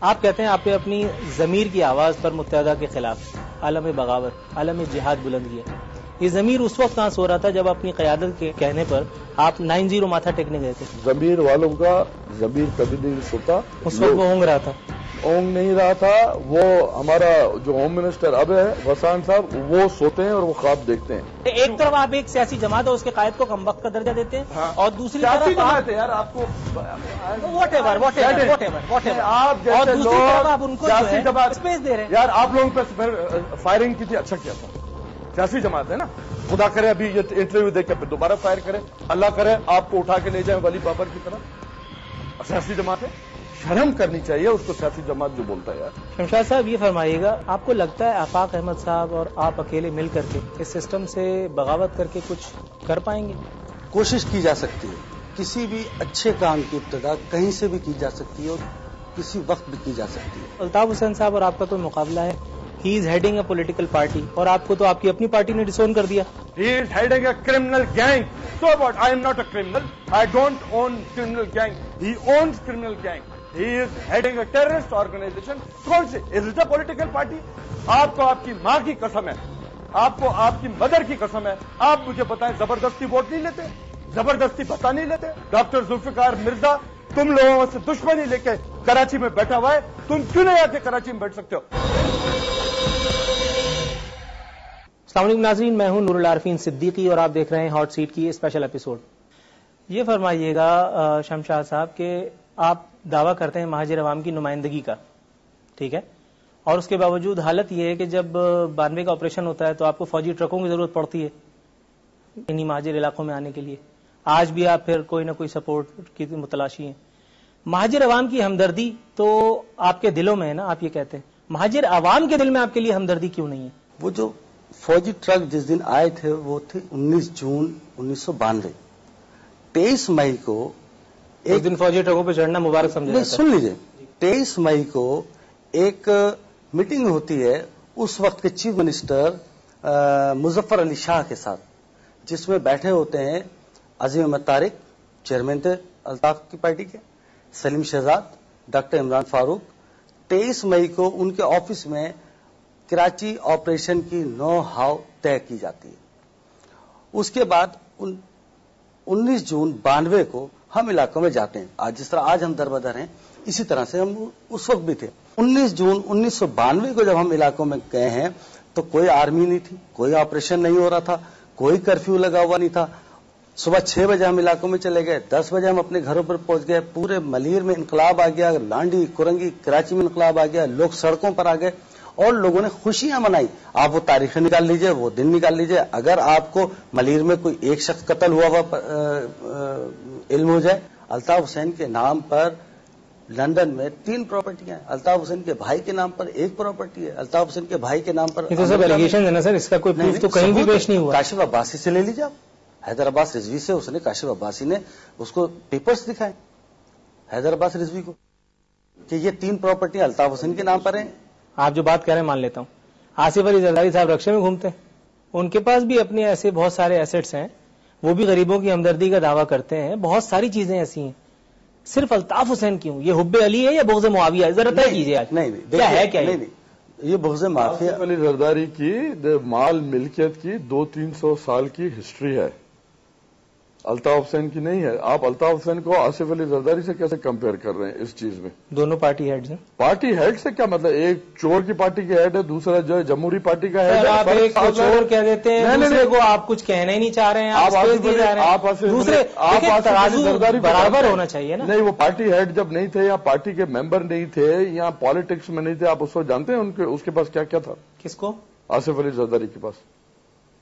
آپ کہتے ہیں آپ نے اپنی ضمیر کی آواز پر متحدہ کے خلاف عالم بغاوت، عالم جہاد بلند کیا. یہ ضمیر اس وقت کہاں سو رہا تھا جب اپنی قیادت کے کہنے پر آپ 9-0 ماتھا ٹیکنے گئے تھے؟ ضمیر والوں کا ضمیر کبھی نہیں سوتا. اس وقت وہ اونگ رہا تھا. اونگ نہیں رہا تھا. وہ ہمارا جو ہوم منسٹر اب ہے وسان صاحب، وہ سوتے ہیں اور وہ خواب دیکھتے ہیں. ایک طرف آپ ایک سیاسی جماعت اور اس کے قائد کو کم وقت کا درجہ دیتے ہیں، اور دوسری طرف جماعت ہے یار آپ کو واٹ ایور آپ جیسے لوگ سیاسی جماعت اسپیس دے رہے ہیں. یار آپ لوگوں پہ فائرنگ کی تھی، اچھا کیا تھا. سیاسی جماعت ہے نا، خدا کرے ابھی یہ انٹرویو دیکھ کے پھر دوبارہ فائر کرے، اللہ کرے آپ کو اٹھا کے لے جائیں ولی بابر کی طرح. سیاسی جماعت ہے، شرم کرنی چاہیے اس کو سیاسی جماعت جو بولتا ہے. یار شمشاد صاحب یہ فرمائیے گا، آپ کو لگتا ہے آفاق احمد صاحب اور آپ اکیلے مل کر کے اس سسٹم سے بغاوت کر کے کچھ کر پائیں گے؟ کوشش کی جا سکتی ہے. کسی بھی اچھے کام کی ابتدا کہیں سے بھی کی جا سکتی ہے اور کسی وقت بھی کی جا سکتی ہے. الطاف حسین صاحب اور آپ کا کوئی مقابلہ ہے؟ ہی از ہیڈنگ اے پولیٹیکل پارٹی، اور آپ کو تو آپ کی اپنی پارٹی نے ڈسون کر دیا. He is heading a criminal gang. So what? I am not a criminal. I don't own criminal gang. He owns criminal gang. He is heading a terrorist organization. کون سی؟ Is it a political party? آپ کو آپ کی ماں کی قسم ہے، آپ کو آپ کی مدر کی قسم ہے، آپ مجھے بتائیں زبردستی ووٹ نہیں لیتے، زبردستی بتا نہیں لیتے. ڈاکٹر ذوالفقار مرزا تم لوگوں سے دشمنی لے کے کراچی میں بیٹھا ہوا ہے، تم کیوں نہیں آ کے کراچی میں بیٹھ سکتے ہو؟ السلام علیکم ناظرین، میں ہوں نور العارفین صدیقی اور آپ دیکھ رہے ہیں ہاٹ سیٹ کی اسپیشل ایپیسوڈ. یہ فرمائیے گا شمشاد صاحب کہ آپ دعویٰ کرتے ہیں مہاجر عوام کی نمائندگی کا، ٹھیک ہے، اور اس کے باوجود حالت یہ ہے کہ جب 92 کا آپریشن ہوتا ہے تو آپ کو فوجی ٹرکوں کی ضرورت پڑتی ہے انہی مہاجر علاقوں میں آنے کے لیے. آج بھی آپ پھر کوئی نہ کوئی سپورٹ کی متلاشی ہیں. مہاجر عوام کی ہمدردی تو آپ کے دلوں میں ہے نا، آپ یہ کہتے ہیں، مہاجر عوام کے دل میں آپ کے لیے ہمدردی کیوں نہیں ہے؟ وہ جو فوجی ٹرک جس دن آئے تھے وہ تھے 19 جون 1992. 23 مئی کو ایک دن فوجی ٹرکوں پہ چڑھنا مبارک سمجھا جاتا ہے. سن لیجئے، 23 مئی کو ایک میٹنگ ہوتی ہے اس وقت کے چیف منسٹر مظفر علی شاہ کے ساتھ، جس میں بیٹھے ہوتے ہیں عظیم احمد طارق، چیئرمین تھے الطاف کی پارٹی کے، سلیم شہزاد، ڈاکٹر عمران فاروق. 23 مئی کو ان کے آفس میں کراچی آپریشن کی نو ہاؤ طے کی جاتی ہے. اس کے بعد 19 جون 92 کو ہم علاقوں میں جاتے ہیں. آج جس طرح آج ہم دربدر ہیں اسی طرح سے ہم اس وقت بھی تھے. 19 جون 1992 کو جب ہم علاقوں میں گئے ہیں تو کوئی آرمی نہیں تھی، کوئی آپریشن نہیں ہو رہا تھا، کوئی کرفیو لگا ہوا نہیں تھا. صبح 6 بجے ہم علاقوں میں چلے گئے، 10 بجے ہم اپنے گھروں پر پہنچ گئے. پورے ملیر میں انقلاب آ گیا، لانڈی کرنگی کراچی میں انقلاب آ گیا، لوگ سڑکوں پر آ گئے اور لوگوں نے خوشیاں منائی. آپ وہ تاریخیں نکال لیجئے، وہ دن نکال لیجئے. اگر آپ کو ملیر میں کوئی ایک شخص قتل ہوا علم ہو جائے، الطاف حسین کے نام پر لندن میں 3 پراپرٹیاں ہیں، الطاف حسین کے بھائی کے نام پر 1 پراپرٹی ہے، الطاف حسین کے بھائی کے نام پر. یہ تو سب ایلیگیشن ہے نا سر، اس کا کوئی پروف تو کہیں بھی پیش نہیں ہوا. کاشف عباسی سے لے لیجیے آپ، حیدر عباس رضوی سے اس نے کاشف عباسی نے اس کو پیپرز دکھائے حیدر عباس رضوی کو کہ یہ 3 پراپرٹیاں الطاف حسین کے نام پر ہیں. آپ جو بات کہہ رہے ہیں مان لیتا ہوں. آصف علی زرداری صاحب رکشے میں گھومتے ہیں، ان کے پاس بھی اپنے ایسے بہت سارے ایسٹس ہیں، وہ بھی غریبوں کی ہمدردی کا دعویٰ کرتے ہیں. بہت ساری چیزیں ایسی ہیں، صرف الطاف حسین کیوں؟ یہ حب علی ہے یا بغض معاویہ ہے؟ ذرا طے کیجیے. آج نہیں کیا ہے؟ کیا یہ بغض معافیہ. آصف علی زرداری کی مال ملکیت کی 200-300 سال کی ہسٹری ہے، الطاف حسین کی نہیں ہے. آپ الطاف حسین کو آصف علی زرداری سے کیسے کمپیئر کر رہے ہیں اس چیز میں؟ دونوں پارٹی ہیڈز ہیں. پارٹی ہیڈ سے کیا مطلب؟ ایک چور کی پارٹی کے ہیڈ ہے، دوسرا جو ہے جمہوری پارٹی کا ہیڈ ہے. آپ ایک کو چور کہہ دیتے ہیں، دوسرے کو آپ کچھ کہنا ہی نہیں چاہ رہے ہیں، دوسرے ترازو برابر ہونا چاہیے نا. نہیں، وہ پارٹی ہیڈ جب نہیں تھے یا پارٹی کے ممبر نہیں تھے یا پالیٹکس میں نہیں تھے، آپ اس کو جانتے ہیں اس کے پاس کیا کیا تھا؟ کس کو؟ آصف علی زرداری کے پاس.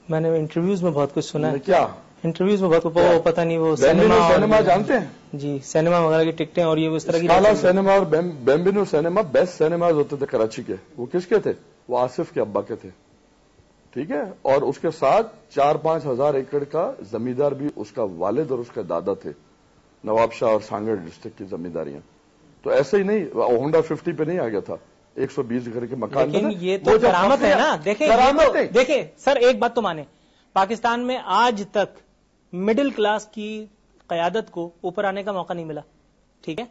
میں نے انٹرویوز میں بہت کچھ سنا ہے. کیا انٹرویوز میں بہت پتہ نہیں، وہ سینما جانتے ہیں؟ جی، سینما وغیرہ کی ٹکٹیں اور یہ اس طرح کی کالا سینما اور بیمبینو سینما بیسٹ سینماز ہوتے تھے کراچی کے. وہ کس کے تھے؟ وہ آصف کے ابا کے تھے، ٹھیک ہے. اور اس کے ساتھ 4-5 ہزار ایکڑ کا زمیندار بھی اس کا والد اور اس کا دادا تھے. نواب شاہ اور سانگڑ ڈسٹرکٹ کی زمینداریاں. تو ایسے ہی نہیں ہونڈا 50 پہ نہیں آ گیا تھا، 120 گھر کے مکان. لیکن یہ تو کرامت ہے نا. دیکھیں سر، ایک بات تو مانے، پاکستان میں آج تک مڈل کلاس کی قیادت کو اوپر آنے کا موقع نہیں ملا، ٹھیک ہے.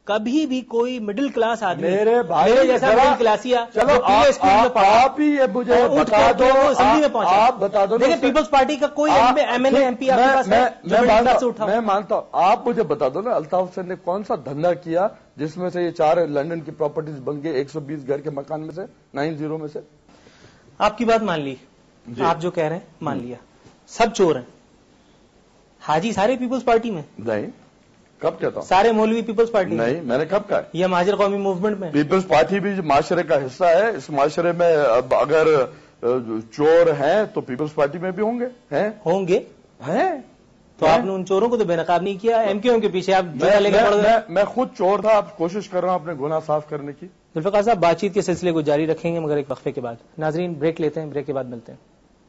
کبھی بھی کوئی مڈل کلاس آدمی میرے بھائی جیسا مڈل کلاسیا چلو آپ ہی یہ مجھے بتا دو، آپ بتا دو. دیکھیں پیپلز پارٹی کا کوئی M N A M P آپ کے پاس ہے؟ میں مانتا ہوں، آپ مجھے بتا دو نا الطاف حسین نے کون سا دھندا کیا جس میں سے یہ 4 لندن کی پراپرٹیز بن گئے 120 گھر کے مکان میں سے 90 میں سے. آپ کی بات مان لی، آپ جو کہہ رہے ہیں مان لیا، سب چور ہیں. حاجی سارے پیپلز پارٹی میں نہیں، کب کہتا ہوں سارے مولوی پیپلز پارٹی میں نہیں، میں نے کب کہا؟ یہ مہاجر قومی موومنٹ میں پیپلز پارٹی بھی معاشرے کا حصہ ہے. اس معاشرے میں اب اگر چور ہیں تو پیپلز پارٹی میں بھی ہوں گے ہیں تو آپ نے ان چوروں کو تو بے نقاب نہیں کیا. ایم کیو ایم کے پیچھے آپ جوتا لے کے پڑ گئے. میں خود چور تھا، اب کوشش کر رہا ہوں اپنے گناہ صاف کرنے کی. ذوالفقار صاحب بات چیت کے سلسلے کو جاری رکھیں گے مگر ایک وقفے کے بعد. ناظرین بریک لیتے ہیں، بریک کے بعد ملتے ہیں.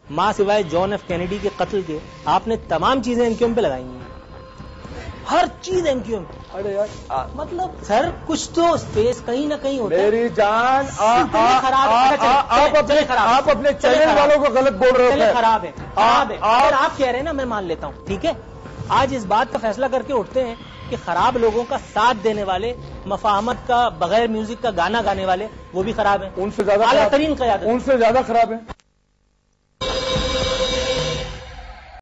ماں سوائے جان ایف کینیڈی کے قتل کے آپ نے تمام چیزیں ایم کیو ایم پہ لگائی ہیں، ہر چیز ایم کیو ایم. ارے یار مطلب سر کچھ تو اسپیس کہیں نہ کہیں ہوتا ہے. میری جان خراب آپ اپنے چینل والوں کو غلط بول رہے ہیں. خراب ہے اگر آپ کہہ رہے ہیں نا میں مان لیتا ہوں، ٹھیک ہے. آج اس بات کا فیصلہ کر کے اٹھتے ہیں کہ خراب لوگوں کا ساتھ دینے والے، مفاہمت کا بغیر میوزک کا گانا گانے والے وہ بھی خراب ہیں، ان سے زیادہ اعلیٰ ترین قیادت ان سے زیادہ خراب ہیں.